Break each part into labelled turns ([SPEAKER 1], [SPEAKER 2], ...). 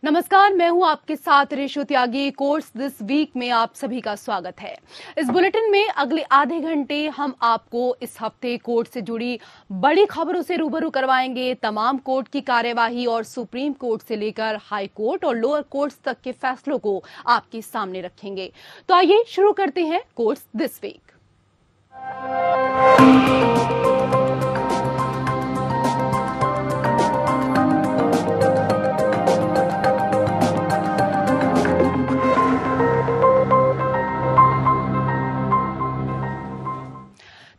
[SPEAKER 1] नमस्कार, मैं हूं आपके साथ रेशु त्यागी। कोर्ट्स दिस वीक में आप सभी का स्वागत है। इस बुलेटिन में अगले आधे घंटे हम आपको इस हफ्ते कोर्ट से जुड़ी बड़ी खबरों से रूबरू करवाएंगे। तमाम कोर्ट की कार्यवाही और सुप्रीम कोर्ट से लेकर हाई कोर्ट और लोअर कोर्ट्स तक के फैसलों को आपके सामने रखेंगे। तो आइए शुरू करते हैं कोर्ट्स दिस वीक।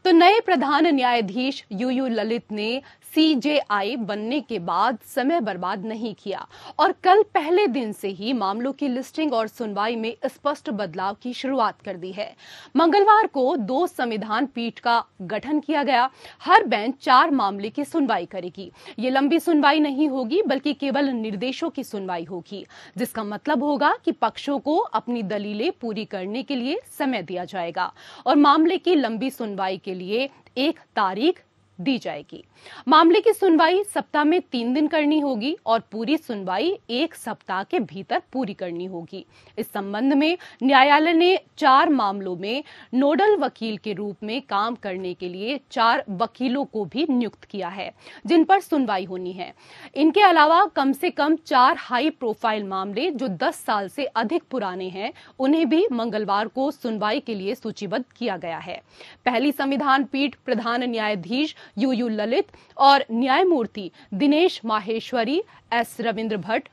[SPEAKER 1] तो नए प्रधान न्यायाधीश यूयू ललित ने सीजेआई बनने के बाद समय बर्बाद नहीं किया और कल पहले दिन से ही मामलों की लिस्टिंग और सुनवाई में स्पष्ट बदलाव की शुरुआत कर दी है। मंगलवार को 2 संविधान पीठ का गठन किया गया। हर बेंच 4 मामले की सुनवाई करेगी। ये लंबी सुनवाई नहीं होगी बल्कि केवल निर्देशों की सुनवाई होगी, जिसका मतलब होगा कि पक्षों को अपनी दलीलें पूरी करने के लिए समय दिया जाएगा और मामले की लंबी सुनवाई के लिए एक तारीख दी जाएगी। मामले की सुनवाई सप्ताह में 3 दिन करनी होगी और पूरी सुनवाई 1 सप्ताह के भीतर पूरी करनी होगी। इस संबंध में न्यायालय ने 4 मामलों में नोडल वकील के रूप में काम करने के लिए 4 वकीलों को भी नियुक्त किया है, जिन पर सुनवाई होनी है। इनके अलावा कम से कम 4 हाई प्रोफाइल मामले जो 10 साल से अधिक पुराने हैं, उन्हें भी मंगलवार को सुनवाई के लिए सूचीबद्ध किया गया है। पहली संविधान पीठ प्रधान न्यायाधीश यूयू ललित और न्यायमूर्ति दिनेश माहेश्वरी, एस रविंद्र भट्ट,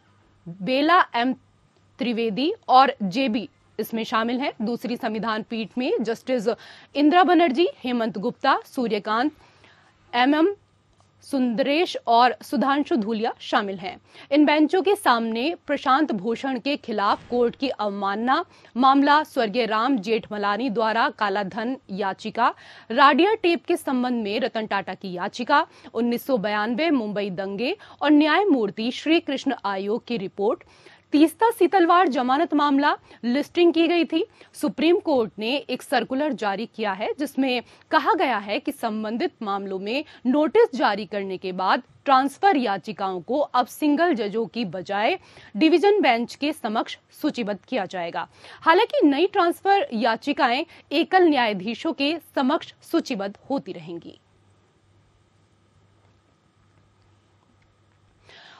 [SPEAKER 1] बेला एम त्रिवेदी और जेबी इसमें शामिल हैं। दूसरी संविधान पीठ में जस्टिस इंदिरा बनर्जी, हेमंत गुप्ता, सूर्यकांत, एम सुंदरेश और सुधांशु धूलिया शामिल हैं। इन बेंचों के सामने प्रशांत भूषण के खिलाफ कोर्ट की अवमानना मामला, स्वर्गीय राम जेठमलानी द्वारा काला धन याचिका, राडिया टेप के संबंध में रतन टाटा की याचिका, 1992 मुंबई दंगे और न्यायमूर्ति श्री कृष्ण आयोग की रिपोर्ट, तीस्ता सीतलवाड़ जमानत मामला लिस्टिंग की गई थी। सुप्रीम कोर्ट ने एक सर्कुलर जारी किया है जिसमें कहा गया है कि संबंधित मामलों में नोटिस जारी करने के बाद ट्रांसफर याचिकाओं को अब सिंगल जजों की बजाय डिवीजन बेंच के समक्ष सूचीबद्ध किया जाएगा। हालांकि नई ट्रांसफर याचिकाएं एकल न्यायाधीशों के समक्ष सूचीबद्ध होती रहेंगी।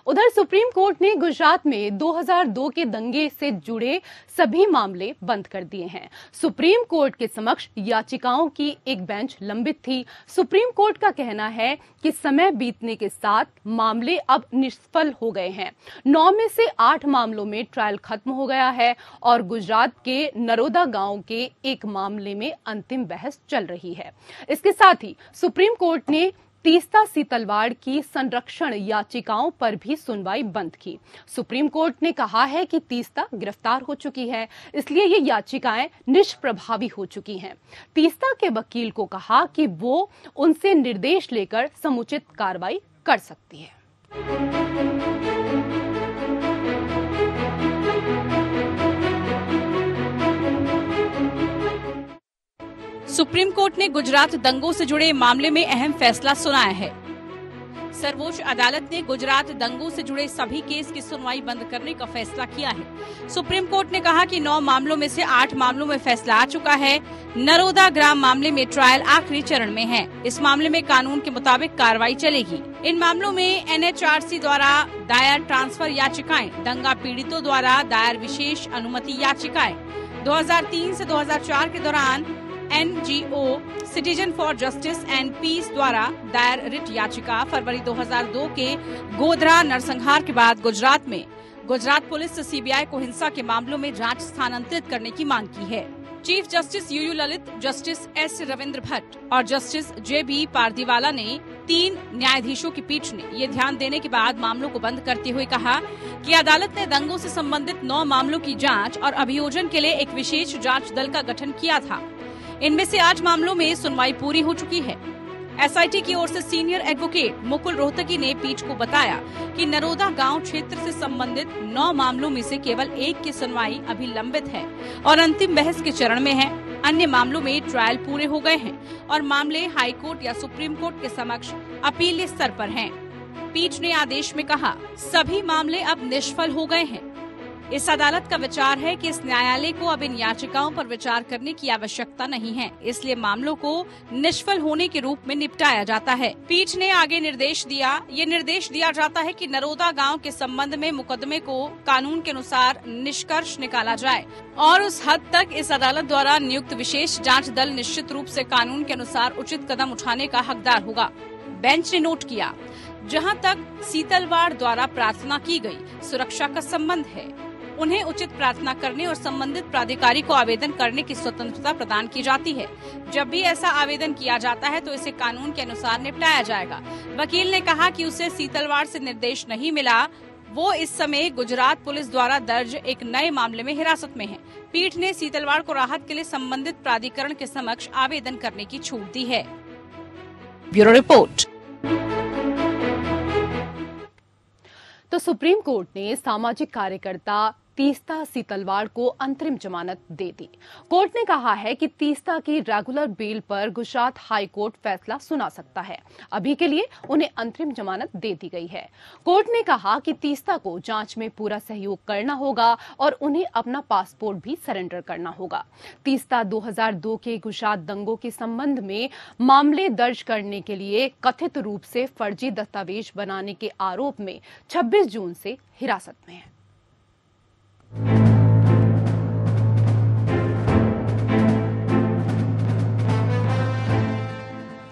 [SPEAKER 1] उधर सुप्रीम कोर्ट ने गुजरात में 2002 के दंगे से जुड़े सभी मामले बंद कर दिए हैं। सुप्रीम कोर्ट के समक्ष याचिकाओं की एक बेंच लंबित थी। सुप्रीम कोर्ट का कहना है कि समय बीतने के साथ मामले अब निष्फल हो गए हैं। 9 में से 8 मामलों में ट्रायल खत्म हो गया है और गुजरात के नरोदा गांव के एक मामले में अंतिम बहस चल रही है। इसके साथ ही सुप्रीम कोर्ट ने तीस्ता सीतलवाड़ की संरक्षण याचिकाओं पर भी सुनवाई बंद की। सुप्रीम कोर्ट ने कहा है कि तीस्ता गिरफ्तार हो चुकी है, इसलिए ये याचिकाएं निष्प्रभावी हो चुकी हैं। तीस्ता के वकील को कहा कि वो उनसे निर्देश लेकर समुचित कार्रवाई कर सकती है।
[SPEAKER 2] सुप्रीम कोर्ट ने गुजरात दंगों से जुड़े मामले में अहम फैसला सुनाया है। सर्वोच्च अदालत ने गुजरात दंगों से जुड़े सभी केस की सुनवाई बंद करने का फैसला किया है। सुप्रीम कोर्ट ने कहा कि 9 मामलों में से 8 मामलों में फैसला आ चुका है। नरोदा ग्राम मामले में ट्रायल आखिरी चरण में है। इस मामले में कानून के मुताबिक कार्रवाई चलेगी। इन मामलों में एनएचआरसी द्वारा दायर ट्रांसफर याचिकाएं, दंगा पीड़ितों द्वारा दायर विशेष अनुमति याचिकाएं, 2003 से 2004 के दौरान NGO Citizen for Justice and Peace द्वारा दायर रिट याचिका, फरवरी 2002 के गोधरा नरसंहार के बाद गुजरात में गुजरात पुलिस से सीबीआई को हिंसा के मामलों में जांच स्थानांतरित करने की मांग की है। Chief Justice UU Lalit, Justice S Ravindra Bhat और जस्टिस जेबी पारदीवाला ने 3 न्यायाधीशों की पीठ ने ये ध्यान देने के बाद मामलों को बंद करते हुए कहा कि अदालत ने दंगों से संबंधित 9 मामलों की जांच और अभियोजन के लिए एक विशेष जांच दल का गठन किया था। इनमें से 8 मामलों में सुनवाई पूरी हो चुकी है। एसआईटी की ओर से सीनियर एडवोकेट मुकुल रोहतगी ने पीठ को बताया कि नरोदा गांव क्षेत्र से संबंधित 9 मामलों में से केवल 1 की सुनवाई अभी लंबित है और अंतिम बहस के चरण में है। अन्य मामलों में ट्रायल पूरे हो गए हैं और मामले हाई कोर्ट या सुप्रीम कोर्ट के समक्ष अपीलीय स्तर पर हैं। पीठ ने आदेश में कहा, सभी मामले अब निष्फल हो गए हैं। इस अदालत का विचार है कि इस न्यायालय को अब इन याचिकाओं पर विचार करने की आवश्यकता नहीं है, इसलिए मामलों को निष्फल होने के रूप में निपटाया जाता है। पीठ ने आगे निर्देश दिया जाता है कि नरोदा गांव के संबंध में मुकदमे को कानून के अनुसार निष्कर्ष निकाला जाए और उस हद तक इस अदालत द्वारा नियुक्त विशेष जाँच दल निश्चित रूप से कानून के अनुसार उचित कदम उठाने का हकदार होगा। बेंच ने नोट किया, जहाँ तक सीतलवाड़ द्वारा प्रार्थना की गई सुरक्षा का संबंध है, उन्हें उचित प्रार्थना करने और संबंधित प्राधिकारी को आवेदन करने की स्वतंत्रता प्रदान की जाती है। जब भी ऐसा आवेदन किया जाता है तो इसे कानून के अनुसार निपटाया जाएगा। वकील ने कहा कि उसे सीतलवाड़ से निर्देश नहीं मिला, वो इस समय गुजरात पुलिस द्वारा दर्ज एक नए मामले में हिरासत में है। पीठ ने सीतलवाड़ को राहत के लिए संबंधित प्राधिकरण के समक्ष आवेदन करने की छूट दी है। Bureau report.
[SPEAKER 1] तो सुप्रीम कोर्ट ने सामाजिक कार्यकर्ता तीस्ता सीतलवाड़ को अंतरिम जमानत दे दी। कोर्ट ने कहा है कि तीस्ता की रेगुलर बेल पर गुजरात हाई कोर्ट फैसला सुना सकता है। अभी के लिए उन्हें अंतरिम जमानत दे दी गई है। कोर्ट ने कहा कि तीस्ता को जांच में पूरा सहयोग करना होगा और उन्हें अपना पासपोर्ट भी सरेंडर करना होगा। तीस्ता 2002 के गुजरात दंगों के संबंध में मामले दर्ज करने के लिए कथित रूप से फर्जी दस्तावेज बनाने के आरोप में 26 जून से हिरासत में है।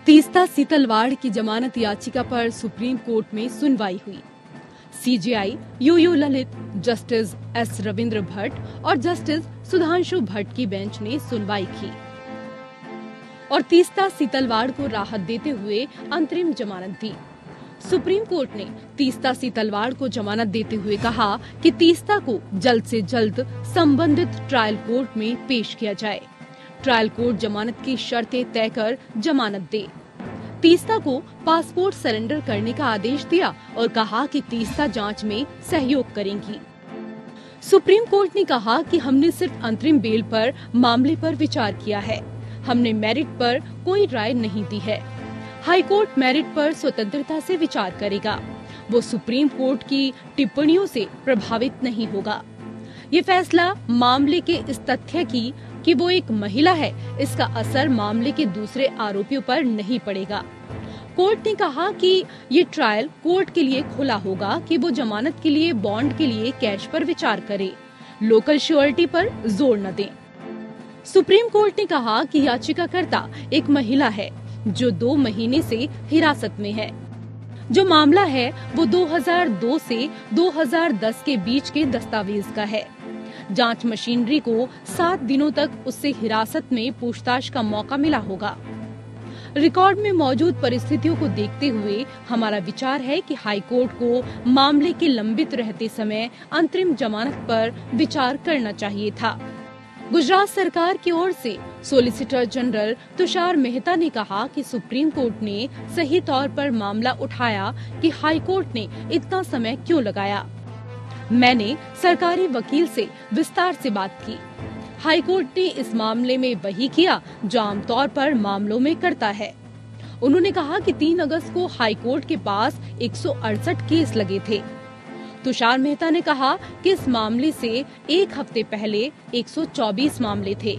[SPEAKER 1] तीस्ता सीतलवाड़ की जमानत याचिका पर सुप्रीम कोर्ट में सुनवाई हुई। CJI UU Lalit, Justice S Ravindra Bhat और जस्टिस सुधांशु भट्ट की बेंच ने सुनवाई की और तीस्ता सीतलवाड़ को राहत देते हुए अंतरिम जमानत दी। सुप्रीम कोर्ट ने तीस्ता सीतलवाड़ को जमानत देते हुए कहा कि तीस्ता को जल्द से जल्द संबंधित ट्रायल कोर्ट में पेश किया जाए। ट्रायल कोर्ट जमानत की शर्तें तय कर जमानत दे। तीस्ता को पासपोर्ट सरेंडर करने का आदेश दिया और कहा कि तीस्ता जांच में सहयोग करेंगी। सुप्रीम कोर्ट ने कहा कि हमने सिर्फ अंतरिम बेल पर मामले पर विचार किया है, हमने मेरिट पर कोई राय नहीं दी है। हाई कोर्ट मेरिट पर स्वतंत्रता से विचार करेगा, वो सुप्रीम कोर्ट की टिप्पणियों से प्रभावित नहीं होगा। ये फैसला मामले के इस तथ्य कि वो एक महिला है, इसका असर मामले के दूसरे आरोपियों पर नहीं पड़ेगा। कोर्ट ने कहा कि ये ट्रायल कोर्ट के लिए खुला होगा कि वो जमानत के लिए बॉन्ड के लिए कैश पर विचार करे, लोकल श्योरिटी पर जोर न दें। सुप्रीम कोर्ट ने कहा कि याचिकाकर्ता एक महिला है जो 2 महीने से हिरासत में है। जो मामला है वो 2002 से 2010 के बीच के दस्तावेज का है। जांच मशीनरी को 7 दिनों तक उससे हिरासत में पूछताछ का मौका मिला होगा। रिकॉर्ड में मौजूद परिस्थितियों को देखते हुए हमारा विचार है कि हाई कोर्ट को मामले के लंबित रहते समय अंतरिम जमानत पर विचार करना चाहिए था। गुजरात सरकार की ओर से सॉलिसिटर जनरल तुषार मेहता ने कहा कि सुप्रीम कोर्ट ने सही तौर पर मामला उठाया कि हाई कोर्ट ने इतना समय क्यों लगाया। मैंने सरकारी वकील से विस्तार से बात की। हाई कोर्ट ने इस मामले में वही किया जो आमतौर पर मामलों में करता है। उन्होंने कहा कि 3 अगस्त को हाई कोर्ट के पास 168 केस लगे थे। तुषार मेहता ने कहा कि इस मामले से 1 हफ्ते पहले 124 मामले थे।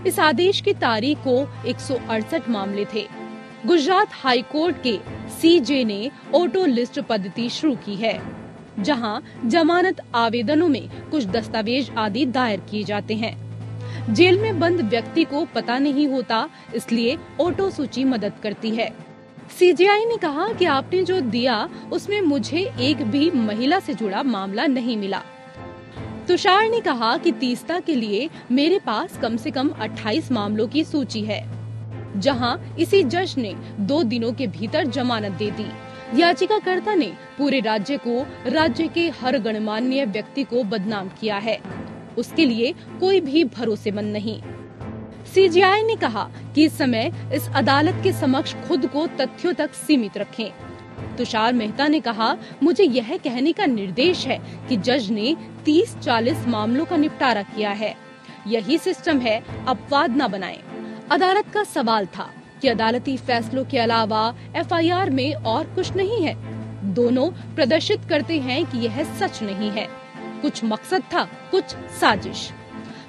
[SPEAKER 1] इस आदेश की तारीख को 168 मामले थे। गुजरात हाई कोर्ट के सीजे ने ऑटो लिस्ट पद्धति शुरू की है, जहां जमानत आवेदनों में कुछ दस्तावेज आदि दायर किए जाते हैं। जेल में बंद व्यक्ति को पता नहीं होता, इसलिए ऑटो सूची मदद करती है। सीजेआई ने कहा कि आपने जो दिया उसमें मुझे एक भी महिला से जुड़ा मामला नहीं मिला। तुषार ने कहा कि तीस्ता के लिए मेरे पास कम से कम 28 मामलों की सूची है, जहां इसी जज ने 2 दिनों के भीतर जमानत दे दी। याचिकाकर्ता ने पूरे राज्य को, राज्य के हर गणमान्य व्यक्ति को बदनाम किया है, उसके लिए कोई भी भरोसेमंद नहीं। सीजेआई ने कहा कि इस समय इस अदालत के समक्ष खुद को तथ्यों तक सीमित रखें। तुषार मेहता ने कहा, मुझे यह कहने का निर्देश है कि जज ने 30-40 मामलों का निपटारा किया है। यही सिस्टम है, अपवाद न बनाएं। अदालत का सवाल था कि अदालती फैसलों के अलावा एफआईआर में और कुछ नहीं है। दोनों प्रदर्शित करते हैं कि यह सच नहीं है। कुछ मकसद था, कुछ साजिश।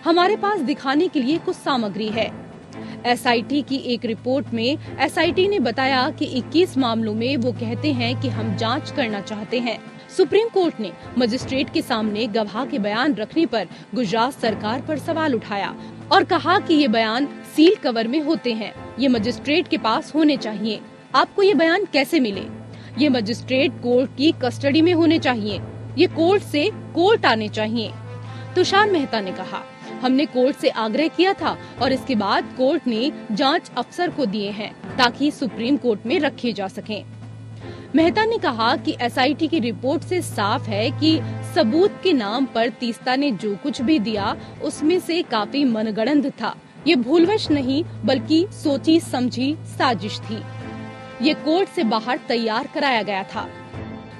[SPEAKER 1] हमारे पास दिखाने के लिए कुछ सामग्री है। एसआईटी की एक रिपोर्ट में एसआईटी ने बताया कि 21 मामलों में वो कहते हैं कि हम जांच करना चाहते हैं। सुप्रीम कोर्ट ने मजिस्ट्रेट के सामने गवाह के बयान रखने पर गुजरात सरकार पर सवाल उठाया और कहा कि ये बयान सील कवर में होते हैं, ये मजिस्ट्रेट के पास होने चाहिए। आपको ये बयान कैसे मिले? ये मजिस्ट्रेट कोर्ट की कस्टडी में होने चाहिए, ये कोर्ट से कोर्ट आने चाहिए। तुषार मेहता ने कहा, हमने कोर्ट से आग्रह किया था और इसके बाद कोर्ट ने जांच अफसर को दिए हैं ताकि सुप्रीम कोर्ट में रखे जा सकें। मेहता ने कहा कि एसआईटी की रिपोर्ट से साफ है कि सबूत के नाम पर तीस्ता ने जो कुछ भी दिया उसमें से काफी मनगढ़ंत था। ये भूलवश नहीं बल्कि सोची समझी साजिश थी। ये कोर्ट से बाहर तैयार कराया गया था।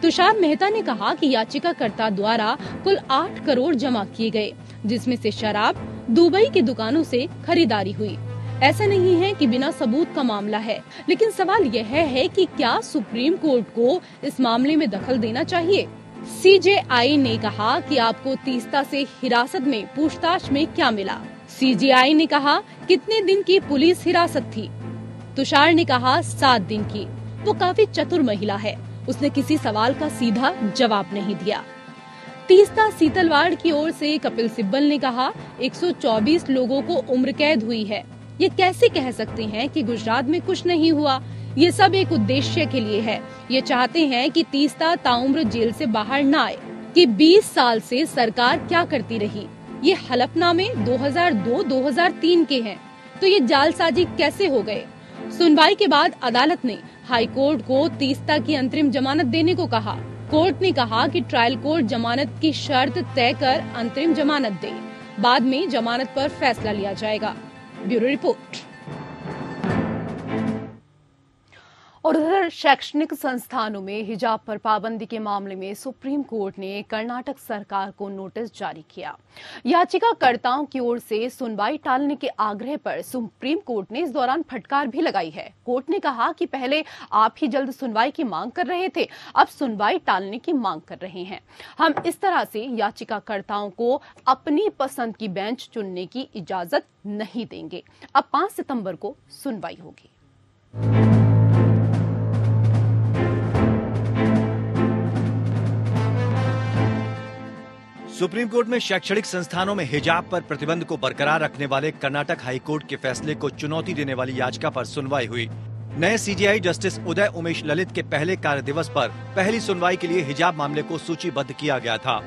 [SPEAKER 1] तुषार मेहता ने कहा कि याचिकाकर्ता द्वारा कुल 8 करोड़ जमा किए गए, जिसमें से शराब दुबई की दुकानों से खरीदारी हुई। ऐसा नहीं है कि बिना सबूत का मामला है, लेकिन सवाल यह है कि क्या सुप्रीम कोर्ट को इस मामले में दखल देना चाहिए? सीजेआई ने कहा कि आपको तीस्ता से हिरासत में पूछताछ में क्या मिला? सीजेआई ने कहा, कितने दिन की पुलिस हिरासत थी? तुषार ने कहा, 7 दिन की। वो काफी चतुर महिला है, उसने किसी सवाल का सीधा जवाब नहीं दिया। तीस्ता सीतलवाड़ की ओर से कपिल सिब्बल ने कहा, 124 लोगों को उम्र कैद हुई है। ये कैसे कह सकते हैं कि गुजरात में कुछ नहीं हुआ? ये सब एक उद्देश्य के लिए है। ये चाहते हैं कि तीस्ता ताउम्र जेल से बाहर न आए। कि 20 साल से सरकार क्या करती रही? ये हलफनामे 2002-2003 के हैं, तो ये जालसाजी कैसे हो गए? सुनवाई के बाद अदालत ने हाई कोर्ट को तीस्ता की अंतरिम जमानत देने को कहा। कोर्ट ने कहा कि ट्रायल कोर्ट जमानत की शर्त तय कर अंतरिम जमानत दे, बाद में जमानत पर फैसला लिया जाएगा। Bureau report. और उधर शैक्षणिक संस्थानों में हिजाब पर पाबंदी के मामले में सुप्रीम कोर्ट ने कर्नाटक सरकार को नोटिस जारी किया। याचिकाकर्ताओं की ओर से सुनवाई टालने के आग्रह पर सुप्रीम कोर्ट ने इस दौरान फटकार भी लगाई है। कोर्ट ने कहा कि पहले आप ही जल्द सुनवाई की मांग कर रहे थे, अब सुनवाई टालने की मांग कर रहे हैं। हम इस तरह से याचिकाकर्ताओं को अपनी पसंद की बेंच चुनने की इजाजत नहीं देंगे। अब 5 सितंबर को सुनवाई होगी।
[SPEAKER 3] सुप्रीम कोर्ट में शैक्षणिक संस्थानों में हिजाब पर प्रतिबंध को बरकरार रखने वाले कर्नाटक हाई कोर्ट के फैसले को चुनौती देने वाली याचिका पर सुनवाई हुई। नए सीजेआई जस्टिस उदय उमेश ललित के पहले कार्य दिवस पर पहली सुनवाई के लिए हिजाब मामले को सूचीबद्ध किया गया था।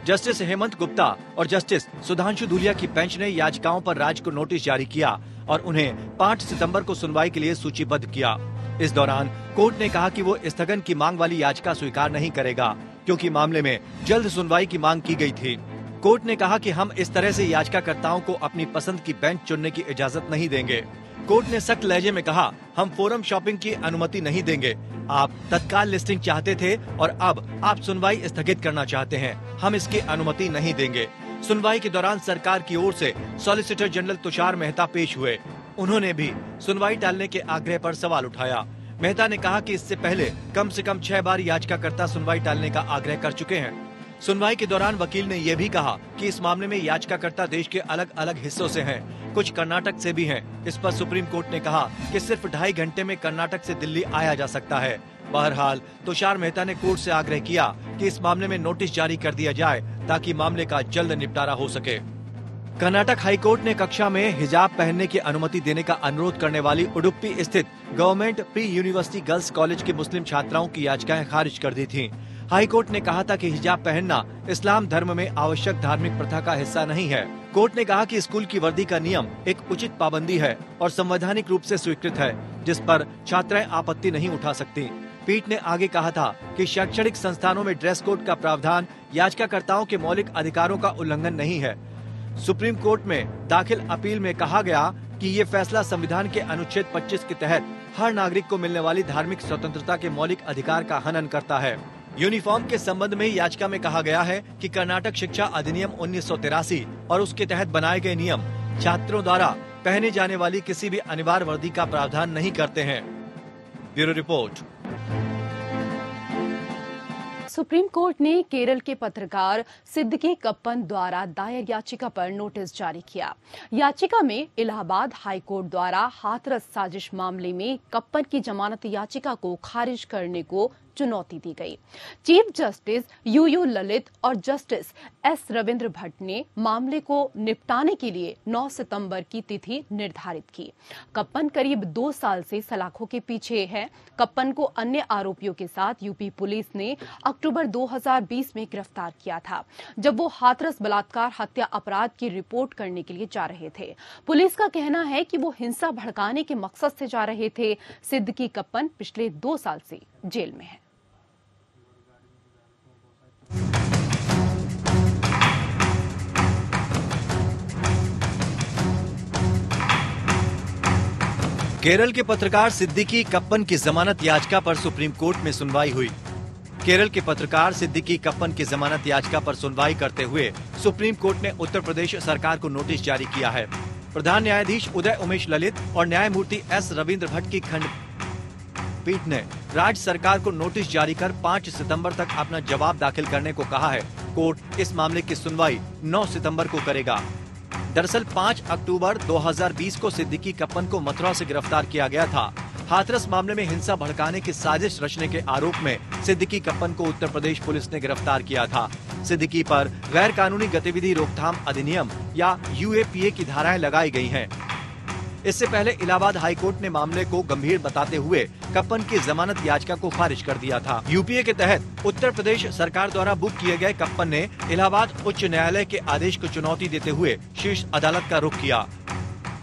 [SPEAKER 3] जस्टिस हेमंत गुप्ता और जस्टिस सुधांशु धूलिया की बेंच ने याचिकाओं पर राज्य को नोटिस जारी किया और उन्हें 5 सितंबर को सुनवाई के लिए सूचीबद्ध किया। इस दौरान कोर्ट ने कहा कि वो स्थगन की मांग वाली याचिका स्वीकार नहीं करेगा, क्योंकि मामले में जल्द सुनवाई की मांग की गई थी। कोर्ट ने कहा कि हम इस तरह से याचिकाकर्ताओं को अपनी पसंद की बेंच चुनने की इजाजत नहीं देंगे। कोर्ट ने सख्त लहजे में कहा, हम फोरम शॉपिंग की अनुमति नहीं देंगे। आप तत्काल लिस्टिंग चाहते थे और अब आप सुनवाई स्थगित करना चाहते हैं, हम इसकी अनुमति नहीं देंगे। सुनवाई के दौरान सरकार की ओर से सॉलिसिटर जनरल तुषार मेहता पेश हुए। उन्होंने भी सुनवाई टालने के आग्रह पर सवाल उठाया। मेहता ने कहा कि इससे पहले कम से कम 6 बार याचिकाकर्ता सुनवाई टालने का आग्रह कर चुके हैं। सुनवाई के दौरान वकील ने यह भी कहा कि इस मामले में याचिकाकर्ता देश के अलग अलग हिस्सों से हैं, कुछ कर्नाटक से भी हैं। इस पर सुप्रीम कोर्ट ने कहा कि सिर्फ 2.5 घंटे में कर्नाटक से दिल्ली आया जा सकता है। बहरहाल तुषार मेहता ने कोर्ट से आग्रह किया कि इस मामले में नोटिस जारी कर दिया जाए ताकि मामले का जल्द निपटारा हो सके। कर्नाटक हाई कोर्ट ने कक्षा में हिजाब पहनने की अनुमति देने का अनुरोध करने वाली उडुपी स्थित government pre university girls college की मुस्लिम छात्राओं की याचिकाएं खारिज कर दी थीं। हाई कोर्ट ने कहा था कि हिजाब पहनना इस्लाम धर्म में आवश्यक धार्मिक प्रथा का हिस्सा नहीं है। कोर्ट ने कहा कि स्कूल की वर्दी का नियम एक उचित पाबंदी है और संवैधानिक रूप से स्वीकृत है, जिस पर छात्राएं आपत्ति नहीं उठा सकती। पीठ ने आगे कहा था कि शैक्षणिक संस्थानों में ड्रेस कोड का प्रावधान याचिकाकर्ताओं के मौलिक अधिकारों का उल्लंघन नहीं है। सुप्रीम कोर्ट में दाखिल अपील में कहा गया कि ये फैसला संविधान के अनुच्छेद 25 के तहत हर नागरिक को मिलने वाली धार्मिक स्वतंत्रता के मौलिक अधिकार का हनन करता है। यूनिफॉर्म के संबंध में याचिका में कहा गया है कि कर्नाटक शिक्षा अधिनियम 1983 और उसके तहत बनाए गए नियम छात्रों द्वारा पहने जाने वाली किसी भी अनिवार्य वर्दी का प्रावधान नहीं करते हैं। Bureau report.
[SPEAKER 1] सुप्रीम कोर्ट ने केरल के पत्रकार सिद्दीकी कप्पन द्वारा दायर याचिका पर नोटिस जारी किया। याचिका में इलाहाबाद हाई कोर्ट द्वारा हाथरस साजिश मामले में कप्पन की जमानत याचिका को खारिज करने को चुनौती दी गई। चीफ जस्टिस यूयू ललित और जस्टिस एस रविंद्र भट्ट ने मामले को निपटाने के लिए 9 सितंबर की तिथि निर्धारित की। कप्पन करीब 2 साल से सलाखों के पीछे है। कप्पन को अन्य आरोपियों के साथ यूपी पुलिस ने अक्टूबर 2020 में गिरफ्तार किया था, जब वो हाथरस बलात्कार हत्या अपराध की रिपोर्ट करने के लिए जा रहे थे। पुलिस का कहना है कि वो हिंसा भड़काने के मकसद से जा रहे थे। सिद्दीकी कप्पन पिछले 2 साल से जेल में है।
[SPEAKER 3] केरल के पत्रकार सिद्दीकी कप्पन की जमानत याचिका पर सुप्रीम कोर्ट में सुनवाई हुई। केरल के पत्रकार सिद्दीकी कप्पन की जमानत याचिका पर सुनवाई करते हुए सुप्रीम कोर्ट ने उत्तर प्रदेश सरकार को नोटिस जारी किया है। प्रधान न्यायाधीश उदय उमेश ललित और न्यायमूर्ति एस रविंद्र भट्ट की खंडपीठ ने राज्य सरकार को नोटिस जारी कर 5 सितंबर तक अपना जवाब दाखिल करने को कहा है। कोर्ट इस मामले की सुनवाई 9 सितंबर को करेगा। दरअसल 5 अक्टूबर 2020 को सिद्दीकी कप्पन को मथुरा से गिरफ्तार किया गया था। हाथरस मामले में हिंसा भड़काने की साजिश रचने के आरोप में सिद्दीकी कप्पन को उत्तर प्रदेश पुलिस ने गिरफ्तार किया था। सिद्दीकी पर गैर कानूनी गतिविधि रोकथाम अधिनियम या यूएपीए की धाराएं लगाई गई हैं। इससे पहले इलाहाबाद हाईकोर्ट ने मामले को गंभीर बताते हुए कप्पन की जमानत याचिका को खारिज कर दिया था। यूपीए के तहत उत्तर प्रदेश सरकार द्वारा बुक किए गए कप्पन ने इलाहाबाद उच्च न्यायालय के आदेश को चुनौती देते हुए शीर्ष अदालत का रुख किया,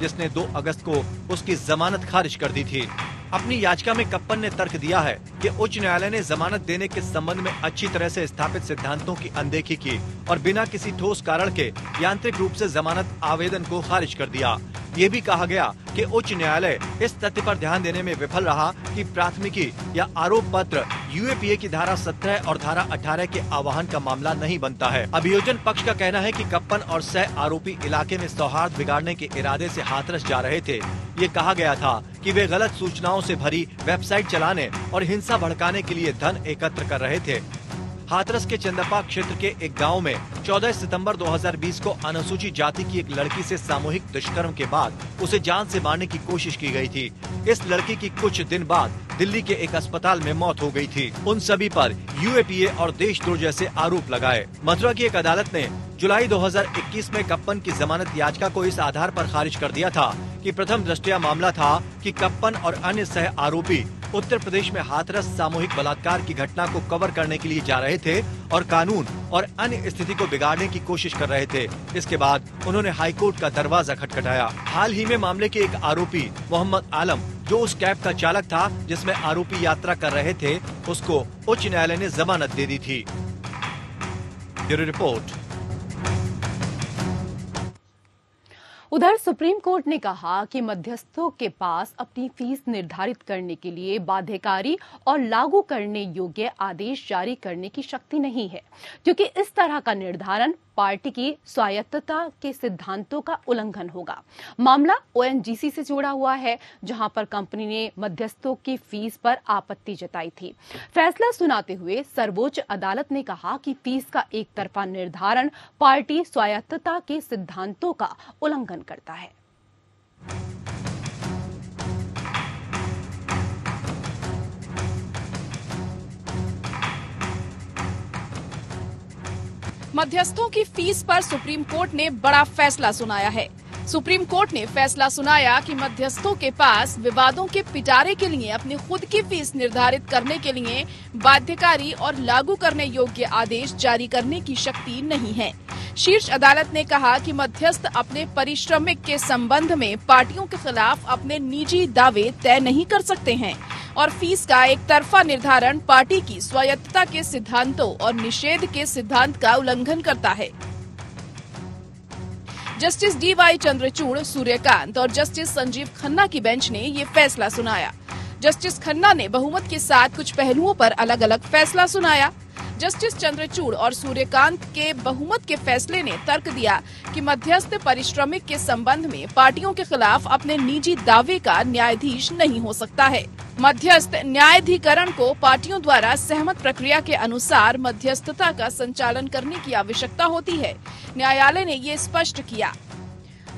[SPEAKER 3] जिसने 2 अगस्त को उसकी जमानत खारिज कर दी थी। अपनी याचिका में कप्पन ने तर्क दिया है कि उच्च न्यायालय ने जमानत देने के संबंध में अच्छी तरह से स्थापित सिद्धांतों की अनदेखी की और बिना किसी ठोस कारण के यांत्रिक रूप से जमानत आवेदन को खारिज कर दिया। ये भी कहा गया कि उच्च न्यायालय इस तथ्य पर ध्यान देने में विफल रहा कि प्राथमिकी या आरोप पत्र यूएपीए की धारा 17 और धारा 18 के आह्वान का मामला नहीं बनता है। अभियोजन पक्ष का कहना है कि कप्पन और सह आरोपी इलाके में सौहार्द बिगाड़ने के इरादे से हाथरस जा रहे थे। ये कहा गया था कि वे गलत सूचनाओं से भरी वेबसाइट चलाने और हिंसा भड़काने के लिए धन एकत्र कर रहे थे। हाथरस के चंदपा क्षेत्र के एक गांव में 14 सितंबर 2020 को अनुसूचित जाति की एक लड़की से सामूहिक दुष्कर्म के बाद उसे जान से मारने की कोशिश की गई थी। इस लड़की की कुछ दिन बाद दिल्ली के एक अस्पताल में मौत हो गई थी। उन सभी पर यूएपीए और देशद्रोह जैसे आरोप लगाए। मथुरा की एक अदालत ने जुलाई 2021 में कप्पन की जमानत याचिका को इस आधार पर खारिज कर दिया था कि प्रथम दृष्टया मामला था कि कप्पन और अन्य सह आरोपी उत्तर प्रदेश में हाथरस सामूहिक बलात्कार की घटना को कवर करने के लिए जा रहे थे और कानून और अन्य स्थिति को बिगाड़ने की कोशिश कर रहे थे। इसके बाद उन्होंने हाईकोर्ट का दरवाजा खटखटाया। हाल ही में मामले के एक आरोपी मोहम्मद आलम, जो उस कैब का चालक था जिसमें आरोपी यात्रा कर रहे थे, उसको उच्च न्यायालय ने जमानत दे दी थी। Bureau report.
[SPEAKER 1] उधर सुप्रीम कोर्ट ने कहा कि मध्यस्थों के पास अपनी फीस निर्धारित करने के लिए बाध्यकारी और लागू करने योग्य आदेश जारी करने की शक्ति नहीं है, क्योंकि इस तरह का निर्धारण पार्टी की स्वायत्तता के सिद्धांतों का उल्लंघन होगा। मामला ओएनजीसी से जुड़ा हुआ है, जहां पर कंपनी ने मध्यस्थों की फीस पर आपत्ति जताई थी। फैसला सुनाते हुए सर्वोच्च अदालत ने कहा कि फीस का एक तरफा निर्धारण पार्टी स्वायत्तता के सिद्धांतों का उल्लंघन करता है।
[SPEAKER 2] मध्यस्थों की फीस पर सुप्रीम कोर्ट ने बड़ा फैसला सुनाया है। सुप्रीम कोर्ट ने फैसला सुनाया कि मध्यस्थों के पास विवादों के पिटारे के लिए अपनी खुद की फीस निर्धारित करने के लिए बाध्यकारी और लागू करने योग्य आदेश जारी करने की शक्ति नहीं है। शीर्ष अदालत ने कहा कि मध्यस्थ अपने परिश्रमिक के संबंध में पार्टियों के खिलाफ अपने निजी दावे तय नहीं कर सकते हैं और फीस का एक तरफा निर्धारण पार्टी की स्वायत्तता के सिद्धांतों और निषेध के सिद्धांत का उल्लंघन करता है।
[SPEAKER 4] जस्टिस DY चंद्रचूड़, सूर्यकांत और जस्टिस संजीव खन्ना की बेंच ने ये फैसला सुनाया। जस्टिस खन्ना ने बहुमत के साथ कुछ पहलुओं पर अलग अलग फैसला सुनाया। जस्टिस चंद्रचूड़ और सूर्यकांत के बहुमत के फैसले ने तर्क दिया कि मध्यस्थ पारिश्रमिक के संबंध में पार्टियों के खिलाफ अपने निजी दावे का न्यायाधीश नहीं हो सकता है। मध्यस्थ न्यायाधिकरण को पार्टियों द्वारा सहमत प्रक्रिया के अनुसार मध्यस्थता का संचालन करने की आवश्यकता होती है। न्यायालय ने ये स्पष्ट किया।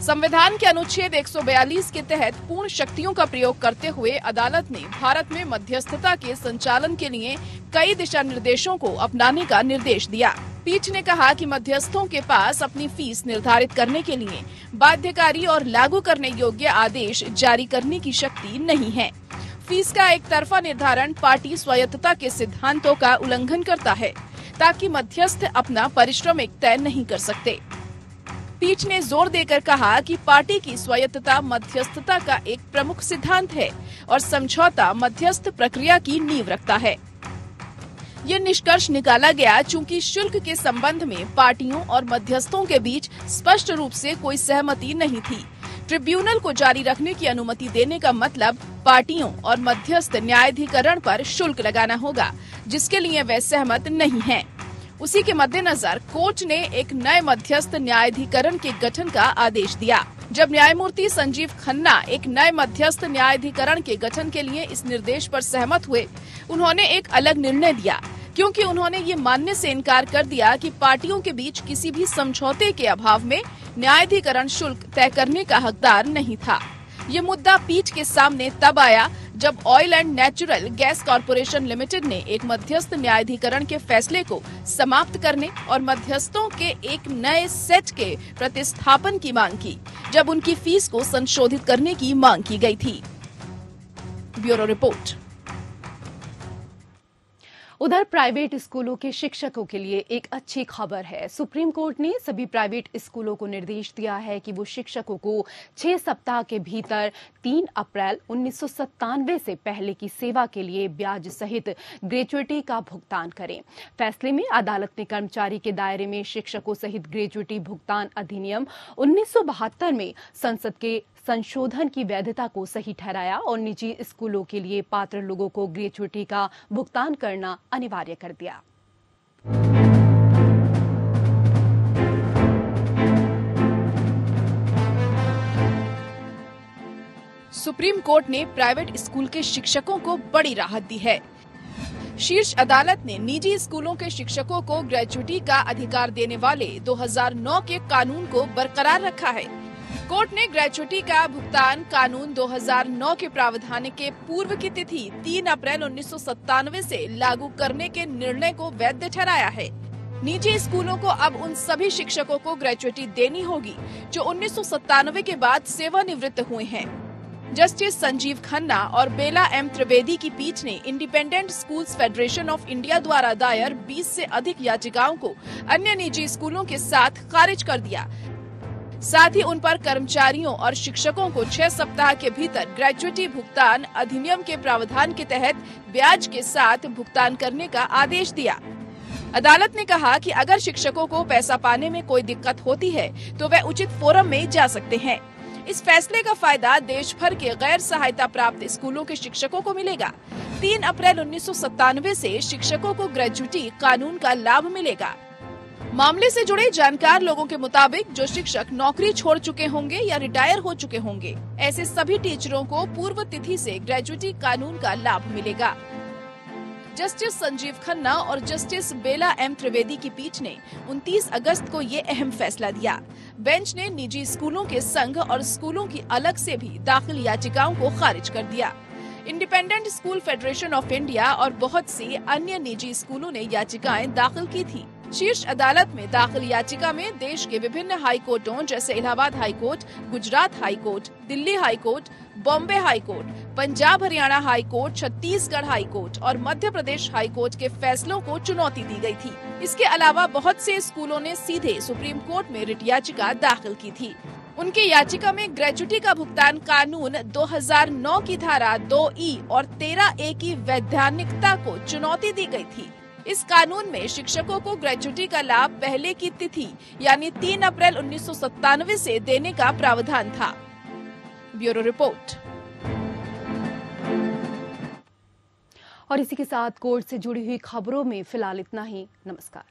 [SPEAKER 4] संविधान के अनुच्छेद 142 के तहत पूर्ण शक्तियों का प्रयोग करते हुए अदालत ने भारत में मध्यस्थता के संचालन के लिए कई दिशा निर्देशों को अपनाने का निर्देश दिया। पीठ ने कहा कि मध्यस्थों के पास अपनी फीस निर्धारित करने के लिए बाध्यकारी और लागू करने योग्य आदेश जारी करने की शक्ति नहीं है। फीस का एक तरफा निर्धारण पार्टी स्वायत्तता के सिद्धांतों का उल्लंघन करता है, ताकि मध्यस्थ अपना पारिश्रमिक तय नहीं कर सकते। पीठ ने जोर देकर कहा कि पार्टी की स्वायत्तता मध्यस्थता का एक प्रमुख सिद्धांत है और समझौता मध्यस्थ प्रक्रिया की नींव रखता है। ये निष्कर्ष निकाला गया चूंकि शुल्क के संबंध में पार्टियों और मध्यस्थों के बीच स्पष्ट रूप से कोई सहमति नहीं थी। ट्रिब्यूनल को जारी रखने की अनुमति देने का मतलब पार्टियों और मध्यस्थ न्यायाधिकरण पर शुल्क लगाना होगा, जिसके लिए वे सहमत नहीं हैं। उसी के मद्देनजर कोर्ट ने एक नए मध्यस्थ न्यायाधिकरण के गठन का आदेश दिया। जब न्यायमूर्ति संजीव खन्ना एक नए मध्यस्थ न्यायाधिकरण के गठन के लिए इस निर्देश पर सहमत हुए, उन्होंने एक अलग निर्णय दिया, क्योंकि उन्होंने ये मानने से इनकार कर दिया कि पार्टियों के बीच किसी भी समझौते के अभाव में न्यायाधिकरण शुल्क तय करने का हकदार नहीं था। ये मुद्दा पीठ के सामने तब आया जब oil and natural gas corporation limited ने एक मध्यस्थ न्यायाधिकरण के फैसले को समाप्त करने और मध्यस्थों के एक नए सेट के प्रतिस्थापन की मांग की, जब उनकी फीस को संशोधित करने की मांग की गई थी। Bureau report.
[SPEAKER 1] उधर प्राइवेट स्कूलों के शिक्षकों के लिए एक अच्छी खबर है। सुप्रीम कोर्ट ने सभी प्राइवेट स्कूलों को निर्देश दिया है कि वो शिक्षकों को 6 सप्ताह के भीतर 3 अप्रैल 1997 से पहले की सेवा के लिए ब्याज सहित ग्रेच्युटी का भुगतान करें। फैसले में अदालत ने कर्मचारी के दायरे में शिक्षकों सहित ग्रेच्युटी भुगतान अधिनियम 1972 में संसद के संशोधन की वैधता को सही ठहराया और निजी स्कूलों के लिए पात्र लोगों को ग्रेच्युटी का भुगतान करना अनिवार्य कर दिया।
[SPEAKER 4] सुप्रीम कोर्ट ने प्राइवेट स्कूल के शिक्षकों को बड़ी राहत दी है। शीर्ष अदालत ने निजी स्कूलों के शिक्षकों को ग्रेच्युटी का अधिकार देने वाले 2009 के कानून को बरकरार रखा है। कोर्ट ने ग्रेच्युटी का भुगतान कानून 2009 के प्रावधान के पूर्व की तिथि 3 अप्रैल 1997 से लागू करने के निर्णय को वैध ठहराया है। निजी स्कूलों को अब उन सभी शिक्षकों को ग्रेच्युटी देनी होगी जो 1997 के बाद सेवानिवृत्त हुए हैं। जस्टिस संजीव खन्ना और बेला एम त्रिवेदी की पीठ ने independent schools federation of India द्वारा दायर 20 से अधिक याचिकाओं को अन्य निजी स्कूलों के साथ खारिज कर दिया। साथ ही उन पर कर्मचारियों और शिक्षकों को 6 सप्ताह के भीतर ग्रेच्युटी भुगतान अधिनियम के प्रावधान के तहत ब्याज के साथ भुगतान करने का आदेश दिया। अदालत ने कहा कि अगर शिक्षकों को पैसा पाने में कोई दिक्कत होती है तो वे उचित फोरम में जा सकते हैं। इस फैसले का फायदा देश भर के गैर सहायता प्राप्त स्कूलों के शिक्षकों को मिलेगा। 3 अप्रैल 1997 से शिक्षकों को ग्रेच्युटी कानून का लाभ मिलेगा। मामले से जुड़े जानकार लोगों के मुताबिक जो शिक्षक नौकरी छोड़ चुके होंगे या रिटायर हो चुके होंगे, ऐसे सभी टीचरों को पूर्व तिथि से ग्रेच्युटी कानून का लाभ मिलेगा। जस्टिस संजीव खन्ना और जस्टिस बेला एम त्रिवेदी की पीठ ने 29 अगस्त को ये अहम फैसला दिया। बेंच ने निजी स्कूलों के संघ और स्कूलों की अलग से भी दाखिल याचिकाओं को खारिज कर दिया। Independent school federation of India और बहुत सी अन्य निजी स्कूलों ने याचिकाएं दाखिल की थी। शीर्ष अदालत में दाखिल याचिका में देश के विभिन्न हाई कोर्टों जैसे Allahabad high court, Gujarat high court, Delhi high court, Bombay high court, Punjab Haryana high court, Chhattisgarh high court और मध्य प्रदेश हाई कोर्ट के फैसलों को चुनौती दी गई थी। इसके अलावा बहुत से स्कूलों ने सीधे सुप्रीम कोर्ट में रिट याचिका दाखिल की थी। उनकी याचिका में ग्रेच्युटी का भुगतान कानून 2009 की धारा 2E और 13A की वैधानिकता को चुनौती दी गई थी। इस कानून में शिक्षकों को ग्रेच्युटी का लाभ पहले की तिथि यानी 3 अप्रैल 1997 से देने का प्रावधान था। Bureau report.
[SPEAKER 1] और इसी के साथ कोर्ट से जुड़ी हुई खबरों में फिलहाल इतना ही। नमस्कार।